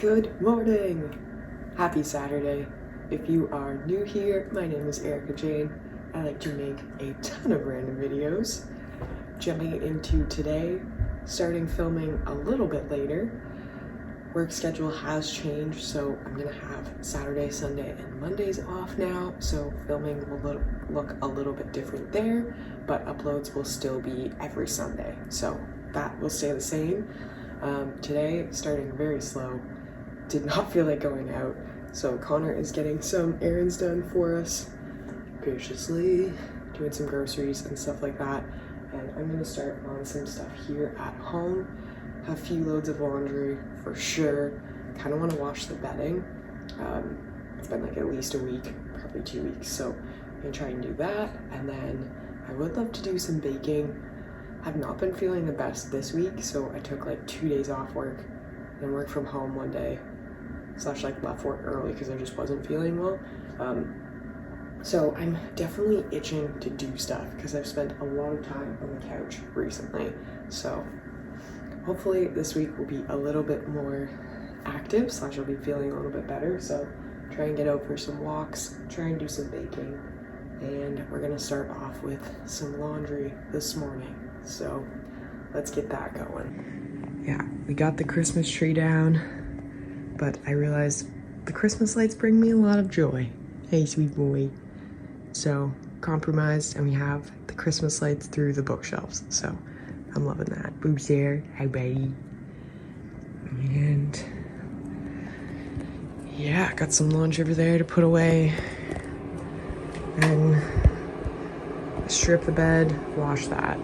Good morning! Happy Saturday. If you are new here, my name is Erika Jane. I like to make a ton of random videos. Jumping into today, starting filming a little bit later. Work schedule has changed, so I'm gonna have Saturday, Sunday, and Mondays off now, so filming will look a little bit different there, but uploads will still be every Sunday, so that will stay the same. Today, starting very slow. Did not feel like going out, so Connor is getting some errands done for us graciously, doing some groceries and stuff like that, and I'm gonna start on some stuff here at home. Have a few loads of laundry for sure. Kind of want to wash the bedding. It's been like at least a week, probably 2 weeks, so I'm gonna try and do that. And then I would love to do some baking. I've not been feeling the best this week, so I took like 2 days off work and worked from home one day, / like left work early because I just wasn't feeling well. So I'm definitely itching to do stuff because I've spent a lot of time on the couch recently. So hopefully this week will be a little bit more active / I'll be feeling a little bit better. So try and get out for some walks, try and do some baking, and we're gonna start off with some laundry this morning. So let's get that going. Yeah, we got the Christmas tree down, but I realized the Christmas lights bring me a lot of joy. Hey, sweet boy. So compromised, and we have the Christmas lights through the bookshelves. So I'm loving that. Boobs there, hi buddy. And yeah, got some laundry over there to put away. And strip the bed, wash that.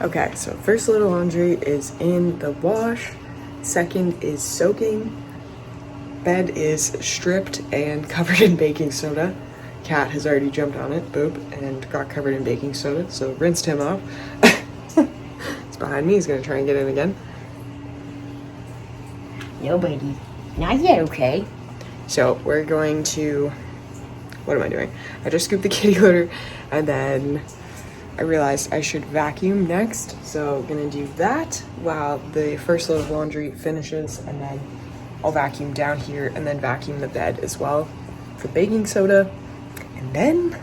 Okay, so first load of laundry is in the wash. Second is soaking. Bed is stripped and covered in baking soda. Cat has already jumped on it, boop, and got covered in baking soda, so rinsed him off. He's behind me, he's gonna try and get in again. No, buddy. Not yet, okay? So we're going to, what am I doing? I just scooped the kitty litter, and then I realized I should vacuum next. So I'm gonna do that while the first load of laundry finishes, and then I'll vacuum down here and then vacuum the bed as well for baking soda. And then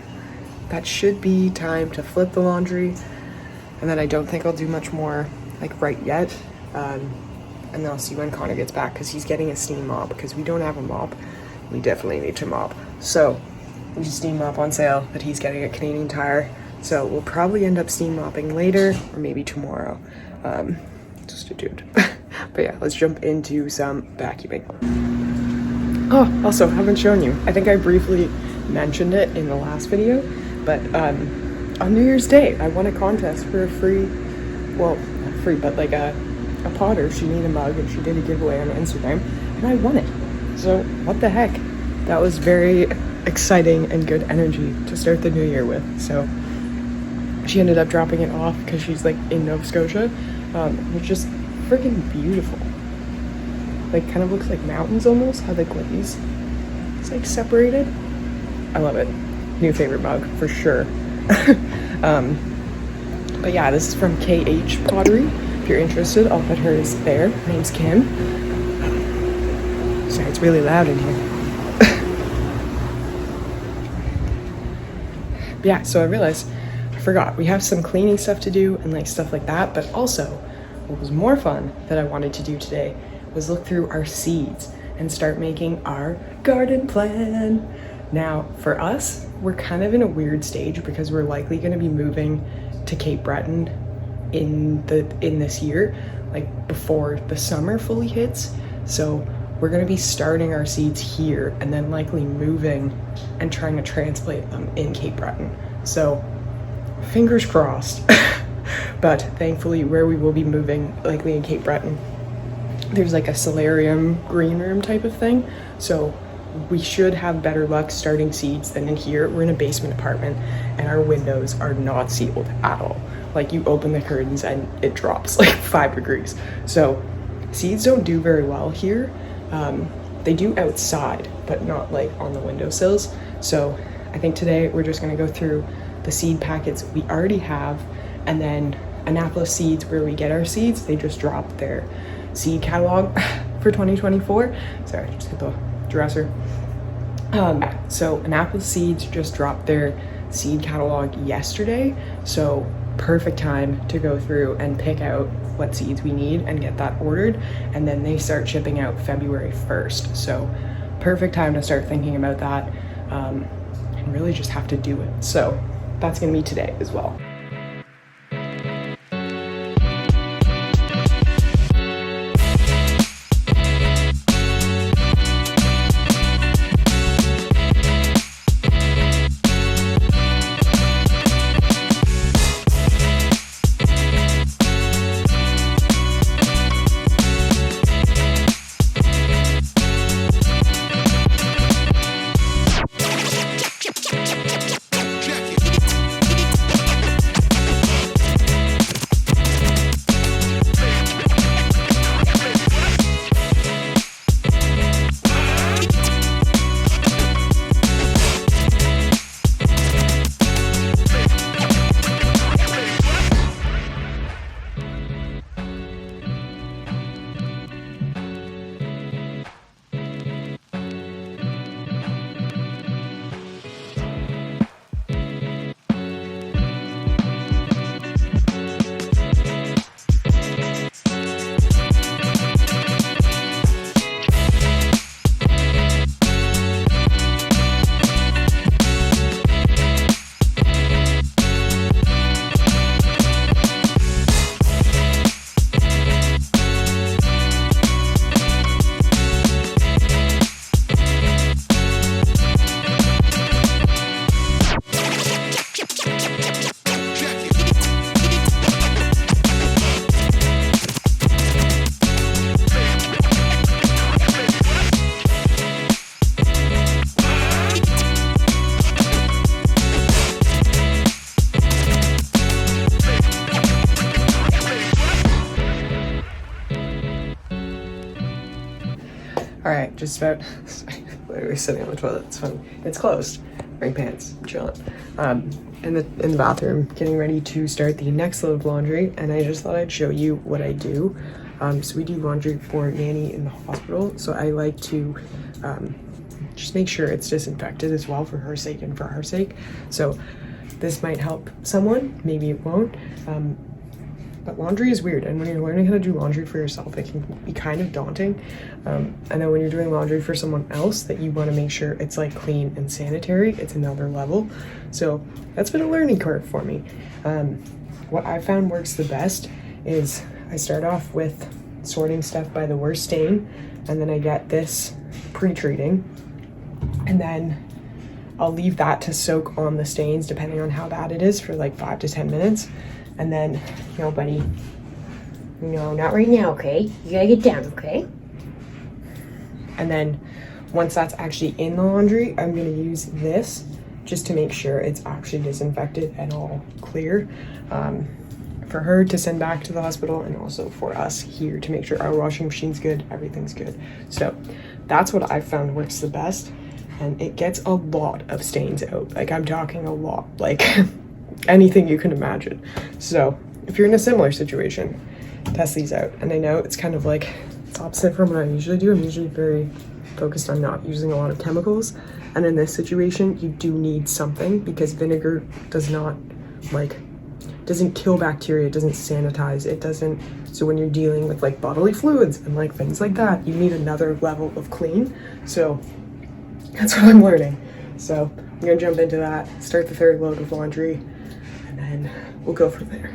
that should be time to flip the laundry. And then I don't think I'll do much more like right yet. And then I'll see when Connor gets back, because he's getting a steam mop, because we don't have a mop. We definitely need to mop. So there's a steam mop on sale that he's getting at Canadian Tire. So we'll probably end up steam mopping later, or maybe tomorrow. Just a dude. But yeah, let's jump into some vacuuming. Oh, also, haven't shown you. I think I briefly mentioned it in the last video, but on New Year's Day, I won a contest for a free, well, not free, but like a Potter. She made a mug and she did a giveaway on Instagram, and I won it. So what the heck? That was very exciting and good energy to start the new year with. So she ended up dropping it off because she's like in Nova Scotia. It's just freaking beautiful. Like kind of looks like mountains almost, how the glaze is like separated. I love it. New favorite mug for sure. But yeah, this is from KH Pottery. If you're interested, I'll put hers there. Her name's Kim. Sorry, it's really loud in here. But yeah, so I realized I forgot we have some cleaning stuff to do and like stuff like that, but also what was more fun that I wanted to do today was look through our seeds and start making our garden plan. Now, for us, we're kind of in a weird stage because we're likely going to be moving to Cape Breton in this year, like before the summer fully hits. So we're going to be starting our seeds here and then likely moving and trying to transplant them in Cape Breton. So fingers crossed. But thankfully where we will be moving, likely in Cape Breton, there's like a solarium green room type of thing. So we should have better luck starting seeds than in here. We're in a basement apartment and our windows are not sealed at all. Like you open the curtains and it drops like 5 degrees. So seeds don't do very well here. They do outside, but not like on the windowsills. So I think today we're just gonna go through the seed packets we already have, and then Annapolis Seeds, where we get our seeds, they just dropped their seed catalog for 2024. Sorry, I just hit the dresser. So Annapolis Seeds just dropped their seed catalog yesterday. So perfect time to go through and pick out what seeds we need and get that ordered. And then they start shipping out February 1st. So perfect time to start thinking about that, and really just have to do it. So that's gonna be today as well. right, just about literally sitting on the toilet. It's fun. It's closed. Wearing pants, chilling. In the bathroom, getting ready to start the next load of laundry, and I just thought I'd show you what I do. So we do laundry for Nanny in the hospital, so I like to just make sure it's disinfected as well for her sake and for our sake. So this might help someone, maybe it won't. But laundry is weird, and when you're learning how to do laundry for yourself, it can be kind of daunting. And then when you're doing laundry for someone else, that you want to make sure it's like clean and sanitary, it's another level. So that's been a learning curve for me. What I found works the best is I start off with sorting stuff by the worst stain, and then I get this pre-treating, and then I'll leave that to soak on the stains depending on how bad it is for like 5 to 10 minutes. And then, No, buddy. No, not right now, okay? You gotta get down, okay? and then once that's actually in the laundry, I'm gonna use this just to make sure it's actually disinfected and all clear, for her to send back to the hospital, and also for us here to make sure our washing machine's good, everything's good. So that's what I found works the best, and it gets a lot of stains out. Like, I'm talking a lot, like anything you can imagine. So if you're in a similar situation, test these out. And I know it's kind of like, it's opposite from what I usually do. I'm usually very focused on not using a lot of chemicals, and in this situation you do need something, because vinegar does not doesn't kill bacteria, it doesn't sanitize, it doesn't. So when you're dealing with like bodily fluids and like things like that, you need another level of clean. So that's what I'm learning. So I'm gonna jump into that, start the third load of laundry, and then we'll go from there.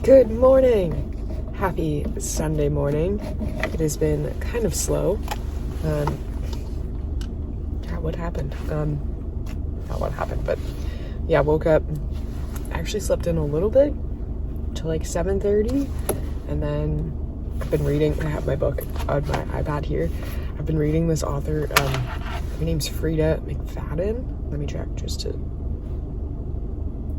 Good morning! Happy Sunday morning. It has been kind of slow. What happened? Not what happened, but yeah, woke up, actually slept in a little bit, to like 7:30, and then I've been reading. I have my book on my iPad here. I've been reading this author. Her name's Frida McFadden. Let me check just to.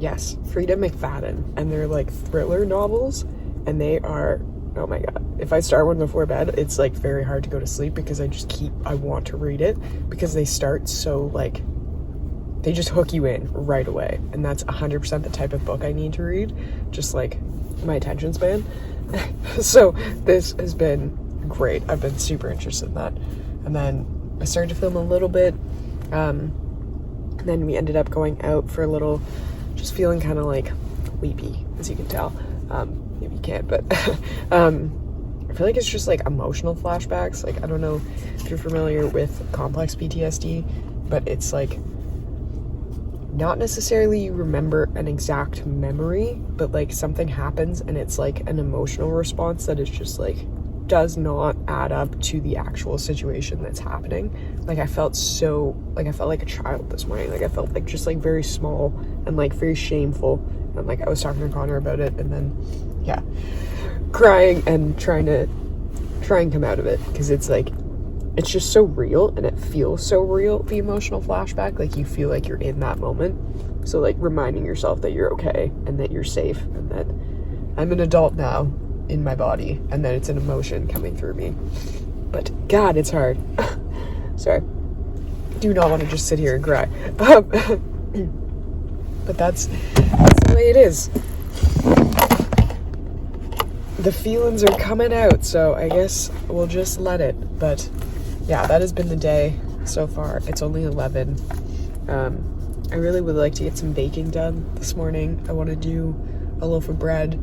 Yes, Frida McFadden, and they're like thriller novels, and they are, oh my god, if I start one before bed, it's like very hard to go to sleep because I want to read it because they start so like, they just hook you in right away, and that's 100% the type of book I need to read, just like my attention span. So this has been great. I've been super interested in that. And then I started to film a little bit, and then we ended up going out for a little, just feeling kind of like weepy, as you can tell. Maybe you can't, but I feel like it's just like emotional flashbacks. Like, I don't know if you're familiar with complex PTSD, but it's like not necessarily you remember an exact memory, but like something happens and it's like an emotional response that is just like does not add up to the actual situation that's happening. Like I felt like a child this morning. Like I felt like just like very small and like very shameful, and like I was talking to Connor about it, and then yeah, crying and trying to come out of it, because it's like, it's just so real and it feels so real, the emotional flashback. Like you feel like you're in that moment, so like reminding yourself that you're okay and that you're safe and that I'm an adult now in my body, and that it's an emotion coming through me. But god, it's hard. Sorry, do not want to just sit here and cry. But that's the way it is. The feelings are coming out, so I guess we'll just let it. But yeah, that has been the day so far. It's only 11. I really would like to get some baking done this morning. I want to do a loaf of bread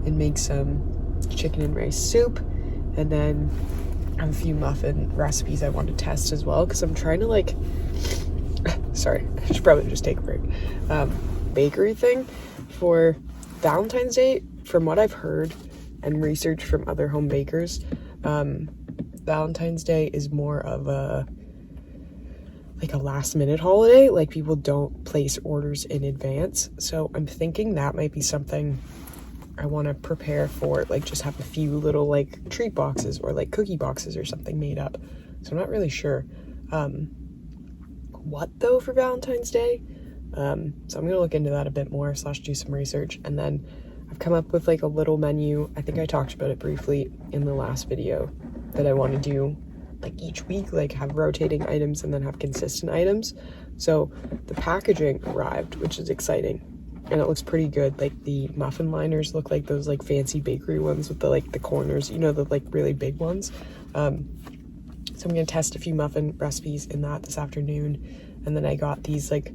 and make some chicken and rice soup, and then I have a few muffin recipes I want to test as well, because I'm trying to like sorry, I should probably just take a break. Bakery thing for Valentine's Day, from what I've heard and research from other home bakers, Valentine's Day is more of a last minute holiday. Like people don't place orders in advance, so I'm thinking that might be something I want to prepare for, like just have a few little like treat boxes or like cookie boxes or something made up. So I'm not really sure what though for Valentine's Day. So I'm gonna look into that a bit more, / do some research. And then I've come up with like a little menu. I think I talked about it briefly in the last video, that I want to do like each week, like have rotating items and then have consistent items. So the packaging arrived, which is exciting, and it looks pretty good. Like the muffin liners look like those like fancy bakery ones with the like the corners, you know, the like really big ones. So I'm gonna test a few muffin recipes in that this afternoon. And then I got these like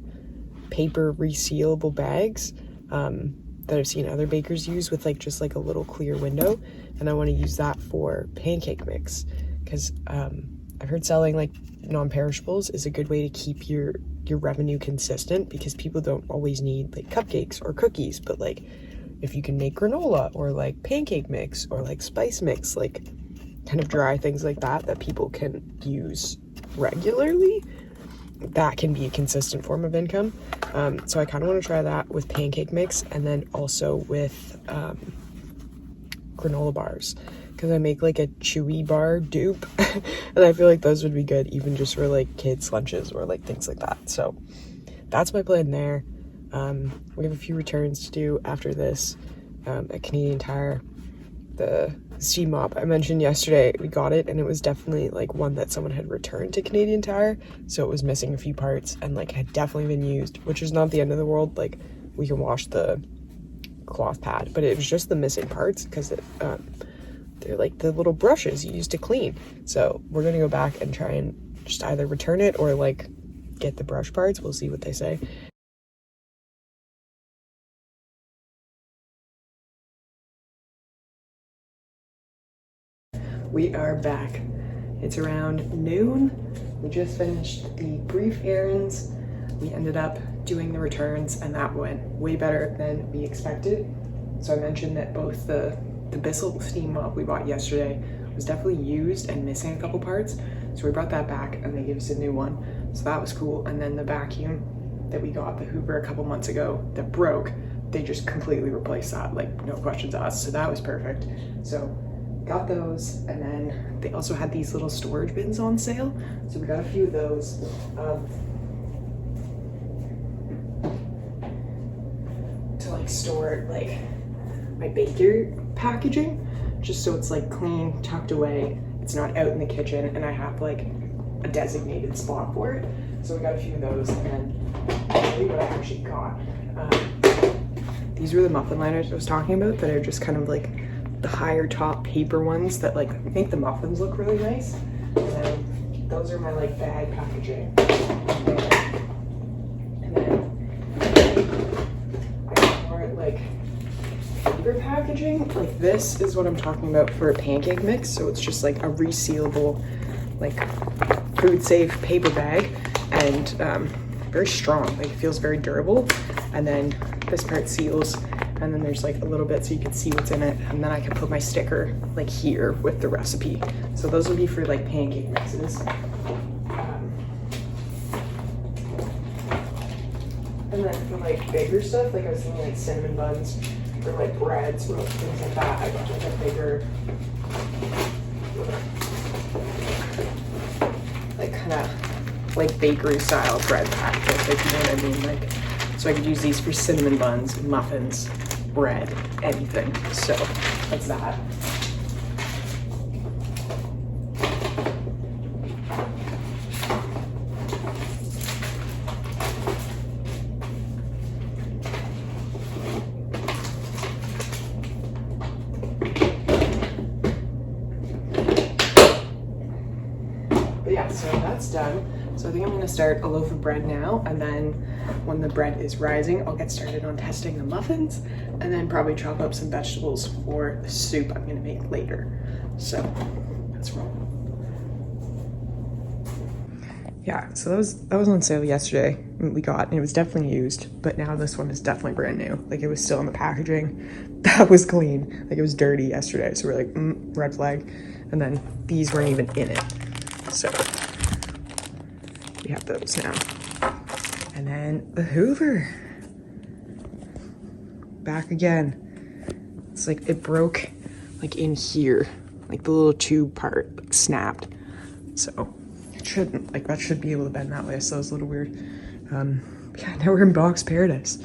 paper resealable bags that I've seen other bakers use with like just like a little clear window, and I want to use that for pancake mix, because I've heard selling like non-perishables is a good way to keep your revenue consistent, because people don't always need like cupcakes or cookies, but like if you can make granola or like pancake mix or like spice mix, like kind of dry things like that people can use regularly, that can be a consistent form of income. So I kind of want to try that with pancake mix, and then also with granola bars, because I make like a chewy bar dupe and I feel like those would be good even just for like kids lunches or like things like that. So that's my plan there. We have a few returns to do after this at Canadian Tire. The steam mop I mentioned yesterday, we got it, and it was definitely like one that someone had returned to Canadian Tire, so it was missing a few parts and like had definitely been used, which is not the end of the world. Like we can wash the cloth pad, but it was just the missing parts, because they're like the little brushes you use to clean. So we're gonna go back and try and just either return it or like get the brush parts. We'll see what they say. We are back. It's around noon. We just finished the brief errands. We ended up doing the returns, and that went way better than we expected. So I mentioned that both the Bissell steam mop we bought yesterday was definitely used and missing a couple parts. So we brought that back and they gave us a new one. So that was cool. And then the vacuum that we got, the Hoover, a couple months ago that broke, they just completely replaced that, like no questions asked. So that was perfect. So got those, and then they also had these little storage bins on sale. So we got a few of those. To like store like my baker packaging, just so it's like clean, tucked away. It's not out in the kitchen, and I have like a designated spot for it. So we got a few of those, and then I'll show you what I actually got. These were the muffin liners I was talking about that are just kind of like the higher top paper ones that like make the muffins look really nice. And then those are my like bag packaging. And then I got more like paper packaging. Like this is what I'm talking about for a pancake mix. So it's just like a resealable, like food safe paper bag, and very strong. Like it feels very durable. And then this part seals, and then there's like a little bit so you can see what's in it, and then I can put my sticker like here with the recipe. So those would be for like pancake mixes. And then for like bigger stuff, like I was thinking like cinnamon buns or like breads or things like that, I got like a bigger, like kind of like bakery style bread package, like you know what I mean, like. So I could use these for cinnamon buns, muffins, bread, anything. So that's that. But yeah, so that's done. So I think I'm gonna start a loaf of bread now, and then when the bread is rising, I'll get started on testing the muffins, and then probably chop up some vegetables for the soup I'm gonna make later. So let's roll. Yeah, so that was on sale yesterday. We got, and it was definitely used, but now this one is definitely brand new. Like it was still in the packaging. That was clean. Like it was dirty yesterday, so we're like, red flag. And then these weren't even in it. So we have those now. And then the Hoover. Back again. It's like it broke like in here. Like the little tube part like snapped. So it shouldn't, like that should be able to bend that way. So it was a little weird. Yeah, now we're in box paradise.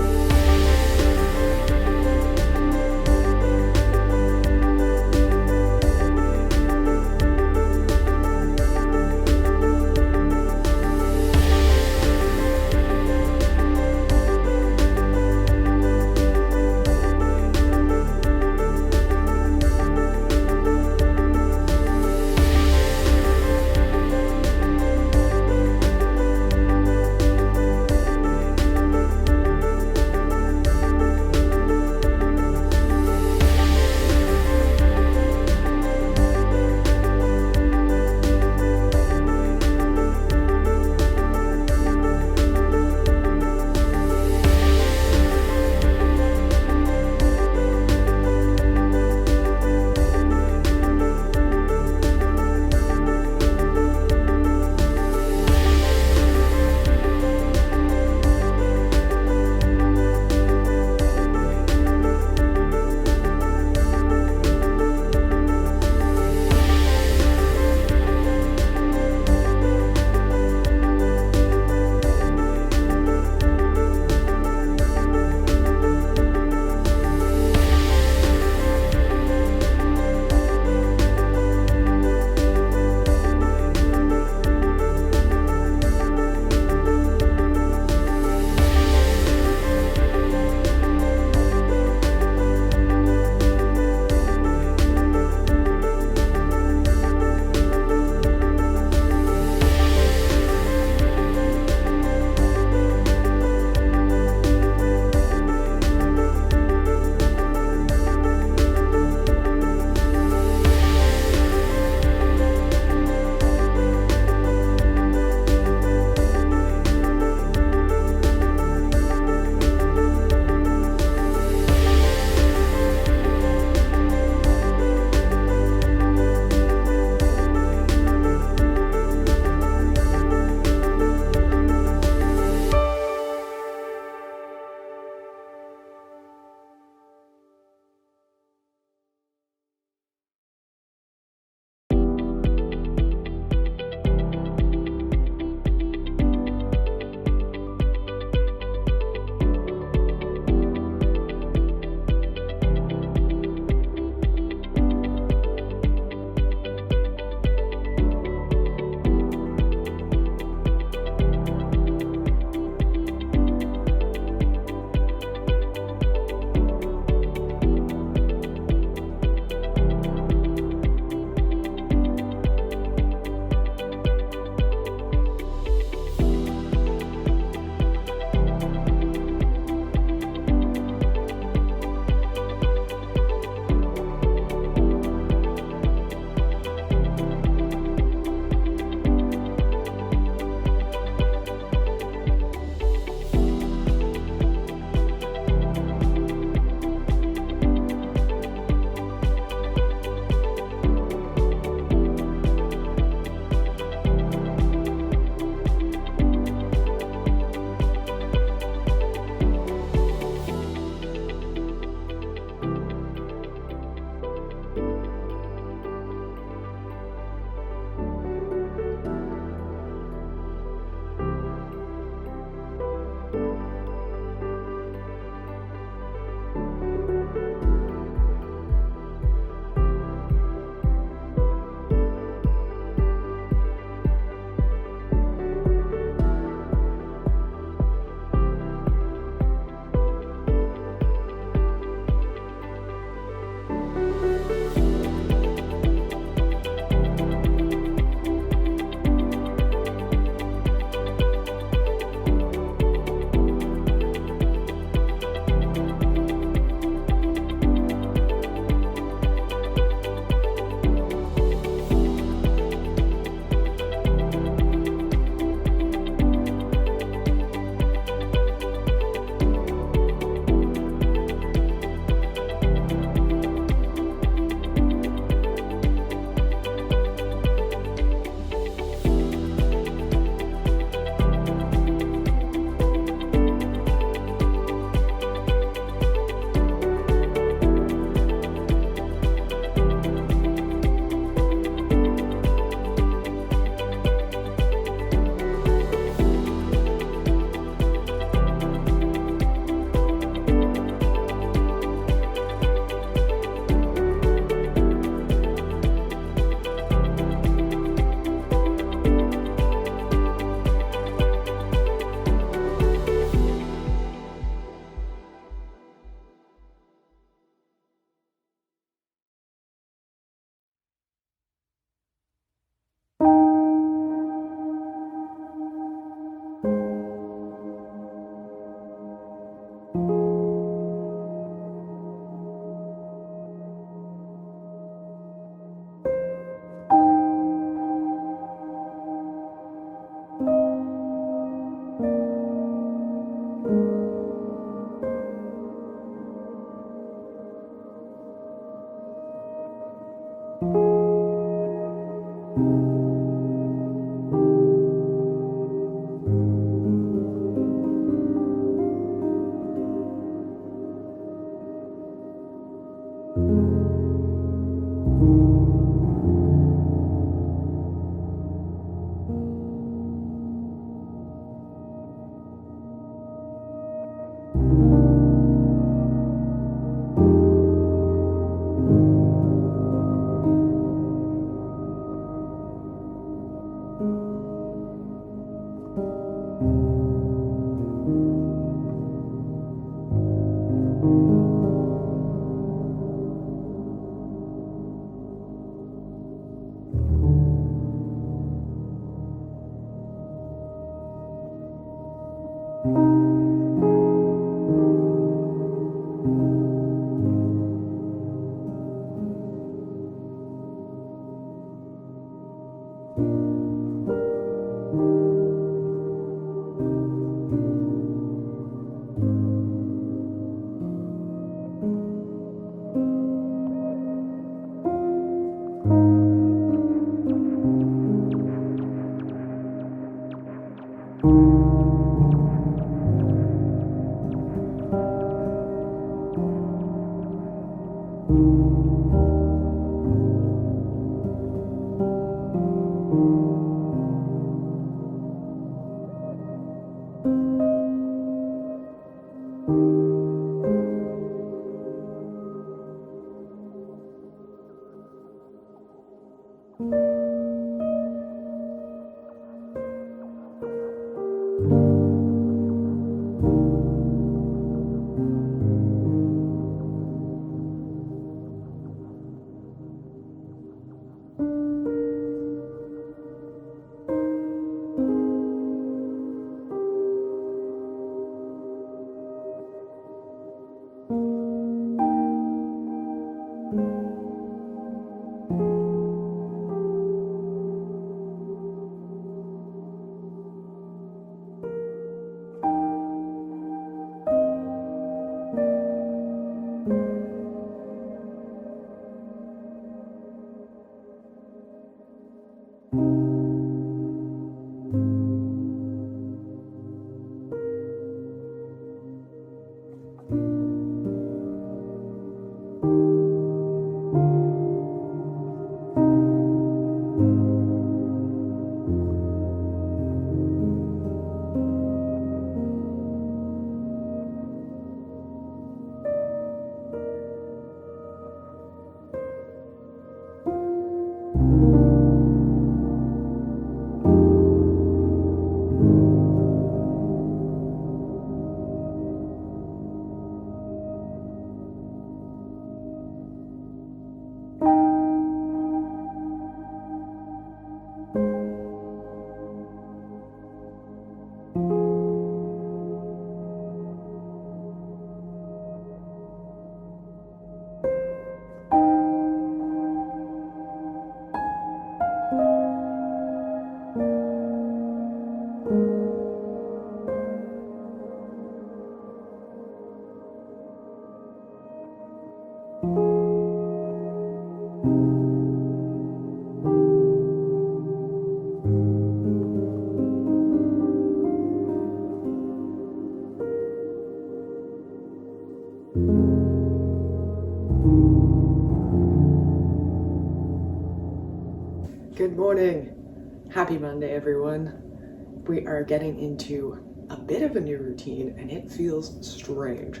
Good morning. Happy Monday, everyone. We are getting into a bit of a new routine and it feels strange.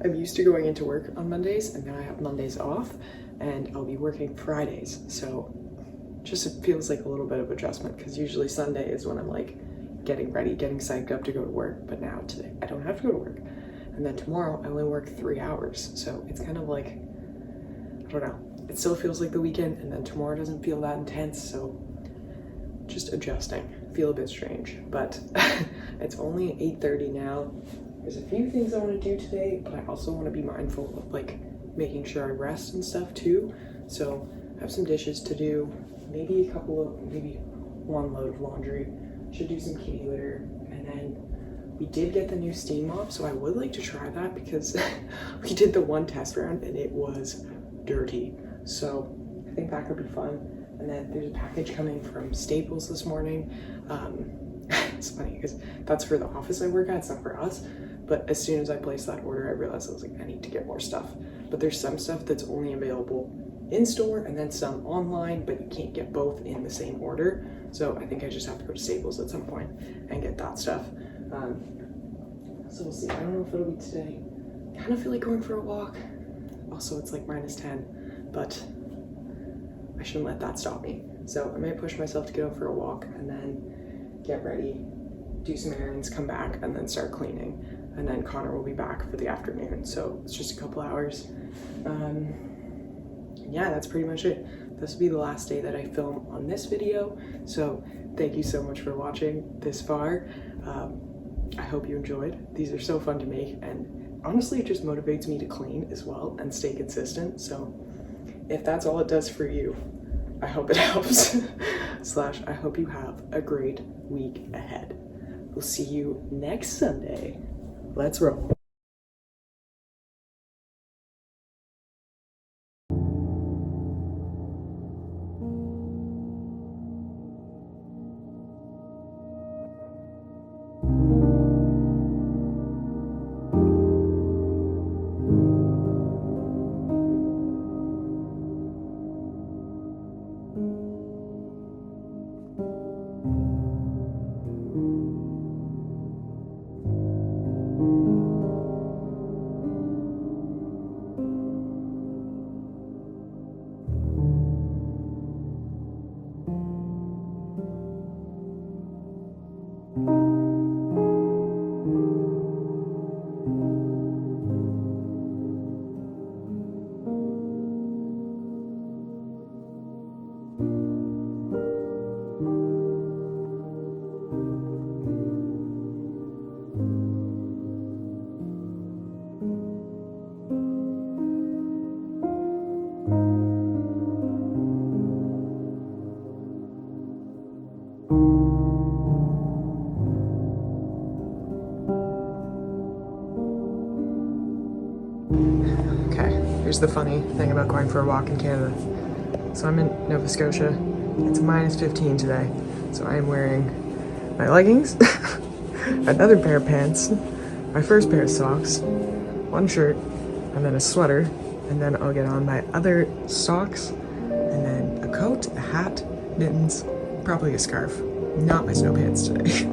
I'm used to going into work on Mondays and now I have Mondays off and I'll be working Fridays. So just it feels like a little bit of adjustment because usually Sunday is when I'm like getting ready, getting psyched up to go to work. But now today I don't have to go to work. And then tomorrow I only work 3 hours. So it's kind of like, I don't know. It still feels like the weekend and then tomorrow doesn't feel that intense. So just adjusting. Feel a bit strange, but it's only 8:30 now. There's a few things I want to do today, but I also want to be mindful of like making sure I rest and stuff too. So I have some dishes to do, maybe one load of laundry. Should do some kitty litter, and then we did get the new steam mop, so I would like to try that because we did the one test round and it was dirty. So I think that could be fun. And then there's a package coming from Staples this morning. It's funny because that's for the office I work at, it's not for us. But as soon as I placed that order, I realized I was like, I need to get more stuff. But there's some stuff that's only available in store and then some online, but you can't get both in the same order. So I think I just have to go to Staples at some point and get that stuff. So we'll see. I don't know if it'll be today. Kind of feel like going for a walk. Also, it's like -10, but I shouldn't let that stop me. So I might push myself to go for a walk and then get ready, do some errands, come back, and then start cleaning. And then Connor will be back for the afternoon. So it's just a couple hours. Yeah, that's pretty much it. This will be the last day that I film on this video. So thank you so much for watching this far. I hope you enjoyed. These are so fun to make, and honestly, it just motivates me to clean as well and stay consistent. So if that's all it does for you, I hope it helps. / I hope you have a great week ahead. We'll see you next Sunday. Let's roll. Okay, here's the funny thing about going for a walk in Canada. So I'm in Nova Scotia. It's minus 15 today. So I am wearing my leggings, another pair of pants, my first pair of socks, one shirt, and then a sweater. And then I'll get on my other socks, and then a coat, a hat, mittens, probably a scarf. Not my snow pants today.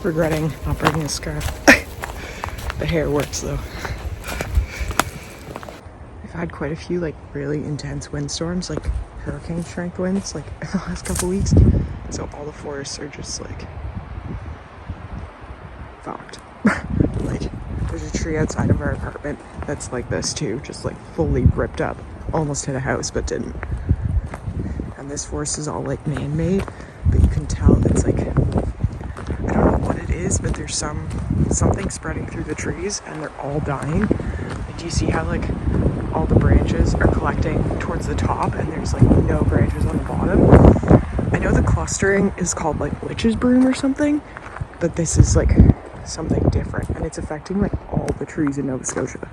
Regretting not bringing a scarf. The hair works though. I've had quite a few like really intense windstorms, like hurricane strength winds, like in the last couple weeks. So all the forests are just like fucked. Like there's a tree outside of our apartment that's like this too, just like fully ripped up. Almost hit a house but didn't. And this forest is all like man-made, but you can tell it's like, I don't know what it is, but there's something spreading through the trees and they're all dying. Like, do you see how like all the branches are collecting towards the top and there's like no branches on the bottom? I know the clustering is called like witch's broom or something, but this is like something different and it's affecting like all the trees in Nova Scotia.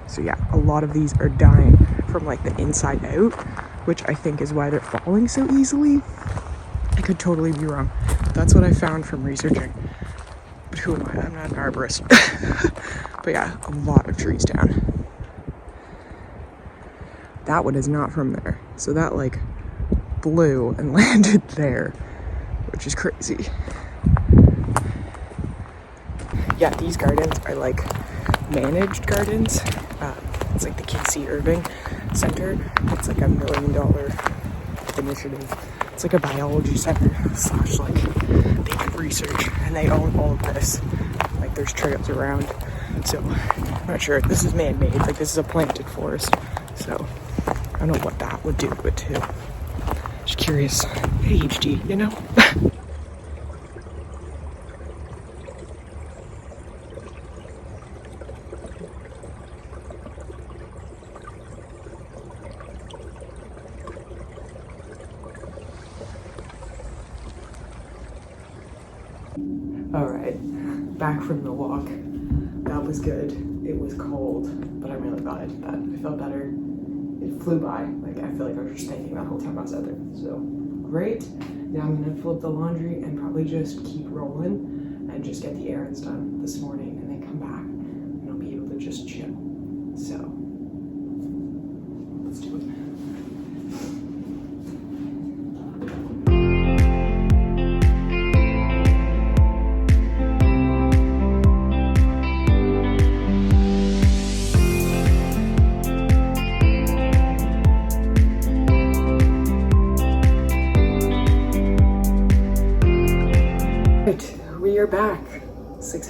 So yeah, a lot of these are dying from like the inside out, which I think is why they're falling so easily. I could totally be wrong. That's what I found from researching. But who am I? I'm not an arborist. But yeah, a lot of trees down. That one is not from there. So that like blew and landed there, which is crazy. Yeah, these gardens are like managed gardens. It's like the Casey Irving Center. It's like $1 million initiative. It's like a biology center / like they do research and they own all of this. Like there's trails around. So I'm not sure. This is man-made. Like this is a planted forest. So I don't know what that would do to it too. Just curious. ADHD, you know? Alright, back from the walk. That was good. It was cold, but I'm really glad I did that. I felt better. It flew by. Like, I feel like I was just thinking that whole time I was out there. So, great. Now I'm gonna fill up the laundry and probably just keep rolling and just get the errands done this morning and then come back and I'll be able to just chill. So, let's do it.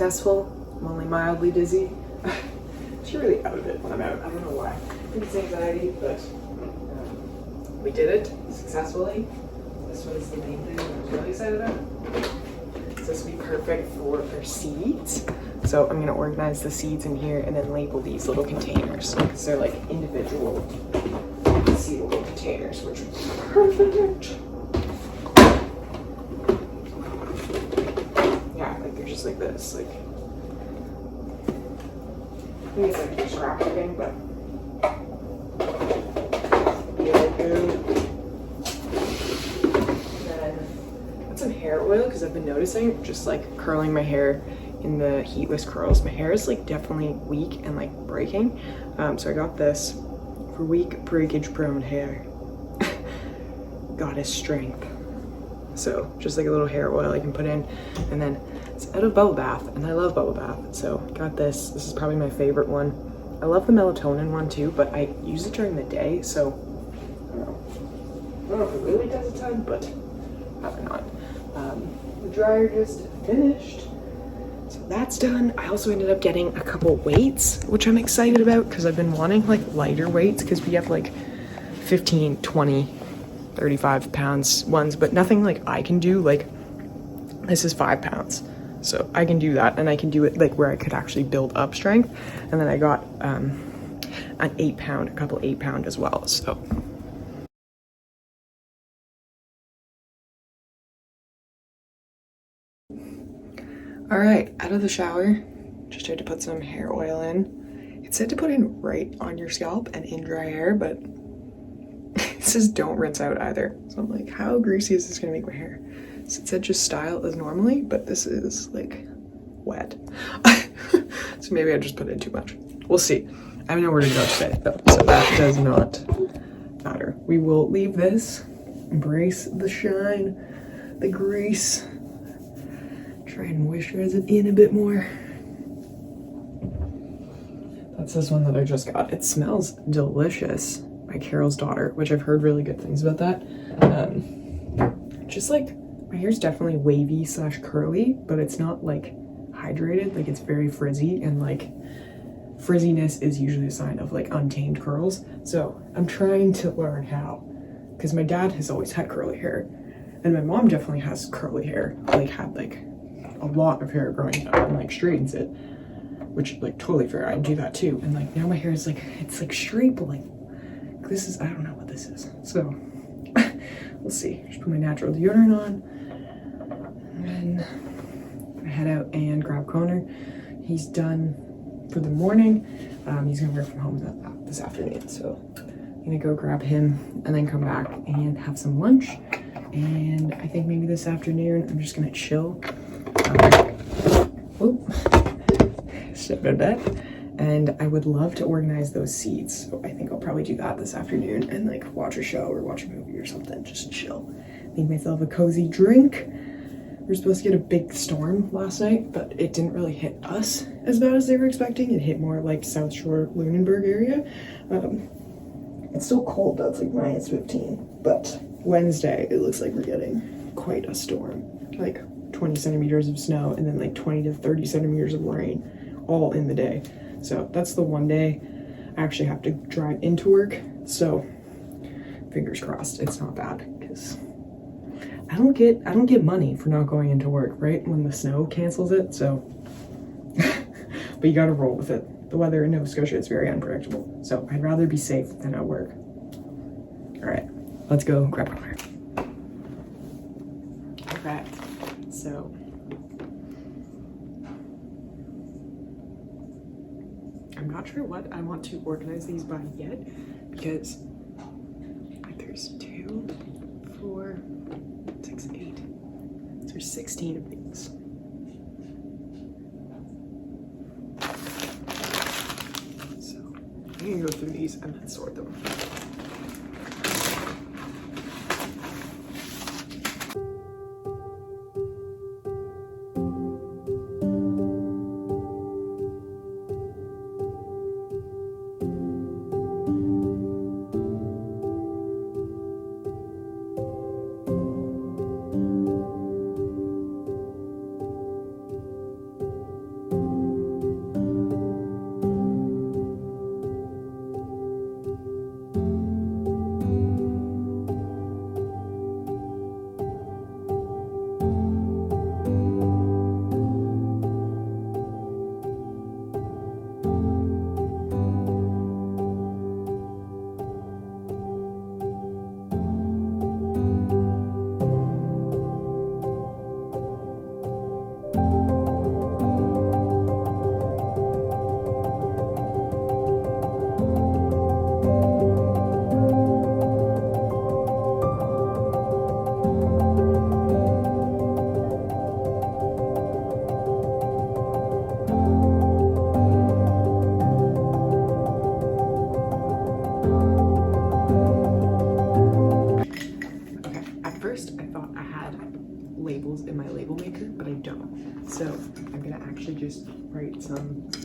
successful. I'm only mildly dizzy. She's really out of it when I'm out. I don't know why. I think it's anxiety, but we did it successfully. This was the main thing I was really excited about. So this will be perfect for our seeds. So I'm gonna organize the seeds in here and then label these little containers. So they're like individual seedable containers, which are perfect. Yeah, like they're just like this. Like I think it's like just scrapbooking, but really good. And then put some hair oil because I've been noticing just like curling my hair in the heatless curls. My hair is like definitely weak and like breaking. So I got this for weak breakage prone hair. Goddess strength. So just like a little hair oil I can put in, and then it's out of bubble bath, and I love bubble bath. So got this. This is probably my favorite one. I love the melatonin one too, but I use it during the day, so I don't know if it really does a ton, but probably not. The dryer just finished. So that's done. I also ended up getting a couple weights, which I'm excited about because I've been wanting like lighter weights because we have like 15, 20, 35 pounds ones, but nothing like I can do. Like this is 5 pounds. So I can do that, and I can do it like where I could actually build up strength. And then I got an 8 pound, a couple 8 pound as well. So all right, out of the shower, just tried to put some hair oil in. It said to put in right on your scalp and in dry hair, but it says don't rinse out either. So I'm like, how greasy is this gonna make my hair? So it said just style as normally, but this is like wet. So maybe I just put in too much. We'll see. I have nowhere to go today though, so that does not matter. We will leave this, embrace the shine, the grease, try and moisturize it in a bit more. That's this one that I just got. It smells delicious by Carol's Daughter, which I've heard really good things about that. Just like my hair's definitely wavy / curly, but it's not like hydrated. Like it's very frizzy, and like frizziness is usually a sign of like untamed curls. So I'm trying to learn how, because my dad has always had curly hair, and my mom definitely has curly hair. Like had like a lot of hair growing up and like straightens it, which like totally fair. I do that too. And like now my hair is like, it's like straight, but like this is, I don't know what this is. So we'll see. Just put my natural deodorant on, and then I head out and grab Connor. He's done for the morning. He's gonna work from home this afternoon. So I'm gonna go grab him and then come back and have some lunch. And I think maybe this afternoon I'm just gonna chill. Step in bed. And I would love to organize those seeds. So I think I'll probably do that this afternoon and like watch a show or watch a movie or something, just chill. Make myself a cozy drink. We were supposed to get a big storm last night, but it didn't really hit us as bad as they were expecting. It hit more like South Shore, Lunenburg area. It's still cold though, it's like -15. But Wednesday, it looks like we're getting quite a storm. Like 20 centimeters of snow and then like 20 to 30 centimeters of rain all in the day. So that's the one day I actually have to drive into work. So fingers crossed it's not bad, because I don't get money for not going into work, right? When the snow cancels it. So but you gotta roll with it. The weather in Nova Scotia is very unpredictable. So I'd rather be safe than at work. All right, let's go grab Connor. Okay, so I'm not sure what I want to organize these by yet, because like there's 2, 4, 6, 8. So there's 16 of these. So I'm gonna go through these and then sort them.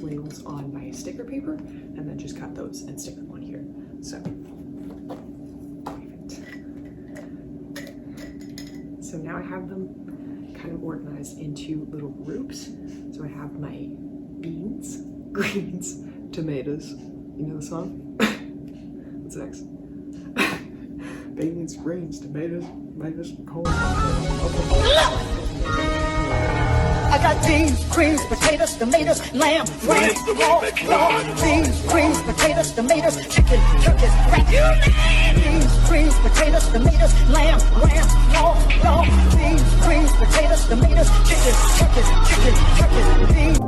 labels on my sticker paper and then just cut those and stick them on here. So, so now I have them kind of organized into little groups. So I have my beans, greens, tomatoes. You know the song? What's next? Beans, greens, tomatoes, corn. I got beans, greens, potatoes, tomatoes, lamb, ram, raw, beans, greens, potatoes, tomatoes, chicken, turkeys, rat, beans, greens, potatoes, tomatoes, lamb, ram, raw, beans, greens, potatoes, tomatoes, chicken, turkeys, beans.